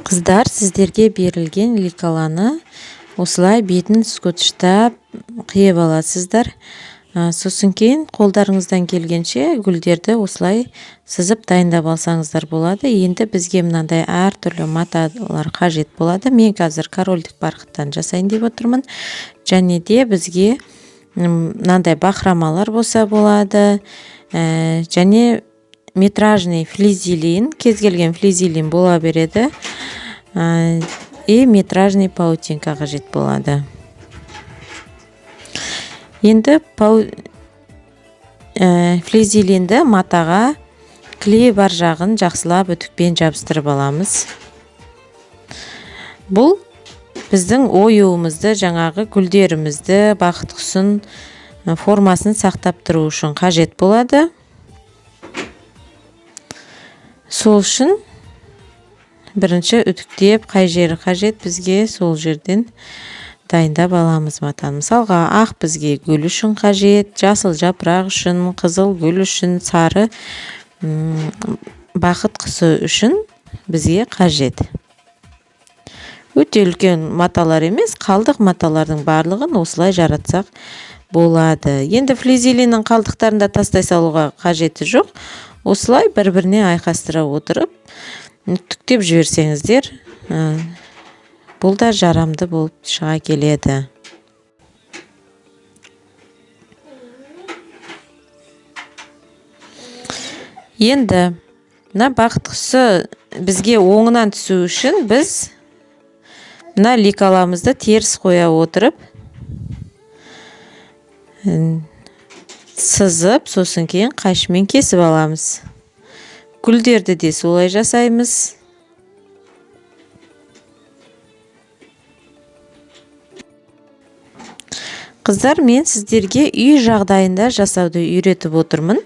Қыздар, сіздерге берілген ликаланы осылай бетін скотчтап қиып аласыздар. Сосын кейін қолдарыңыздан келгенше гүлдерді осылай сызып дайындап алсаңыздар болады. Енді бізге мынандай әртүрлі маталар қажет болады. Мен қазір корольдік барқыттан жасайын деп отырмын. Және де бізге мынандай бахромалар болса болады. Және метражный флизелин, кез келген флизелин бола береді. И метражный паутинка қажет болады. Енді флизелинді матаға клей бар жағын жақсылап үтікпен жабыстырып аламыз. Бұл біздің оюымызды, жаңағы гүлдерімізді, бақыт құсын формасын сақтап тұру үшін қажет болады. Сол үшін бірінші үтіктеп, қай жері қажет бізге сол жерден дайындап аламыз матаны. Мысалға, ақ бізге гүл үшін қажет, жасыл жапырақ үшін, қызыл гүл үшін, сары бақыт құсы үшін бізге қажет. Өте үлкен маталар емес, қалдық маталардың барлығын осылай жаратсақ болады. Енді флизелиннің қалдықтарында тастай салуға қажеті жоқ. Осылай бір-біріне айқастыра отырып, үтіктеп жіберсеңіздер, бұл да жарамды болып шыға келеді. Енді мына бақыт құсы бізге оңынан түсу үшін біз мына ликаламызды теріс қоя отырып сызып, сосын кейін қайшымен кесіп аламыз. Гүлдерді де солай жасаймыз. Қыздар, мен сіздерге үй жағдайында жасауды үйретіп отырмын.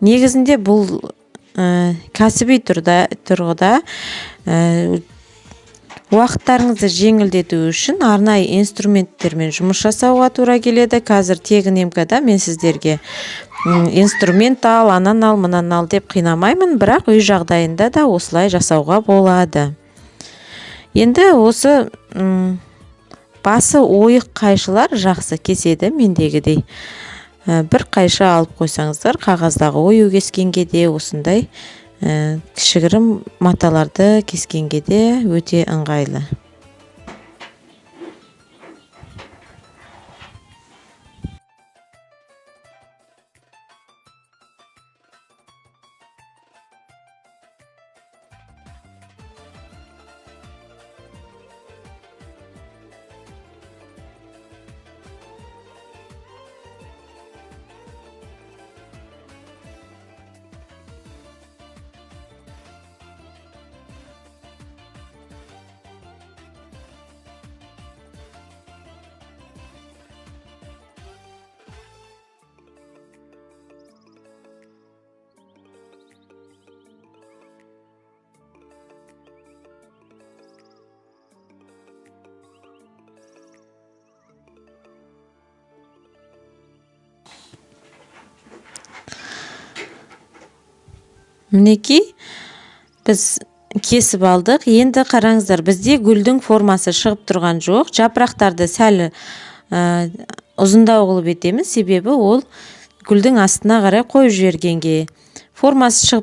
Негізінде бұл кәсіби тұрғыда уақыттарыңызды жеңілдету үшін арнайы инструменттермен жұмыс жасауға тура келеді. Қазір тегін емкада мен сіздерге инструмент ал, анан ал, мынан ал деп қинамаймын, бірақ үй жағдайында да осылай жасауға болады. Енді осы басы ойық қайшылар жақсы кеседі мендегідей. Бір қайшы алып қойсаңыздар, қағаздағы ою кескенге де осындай кішігірім маталарды кескенге де өте ыңғайлы. Мінекей, біз кесіп алдық. Енді қараңыздар, бізде гүлдің формасы шығып тұрған жоқ. Жапырақтарды сәл ұзындау қылып етеміз, себебі ол гүлдің астына қарай қойып жібергенге. Формасы шығып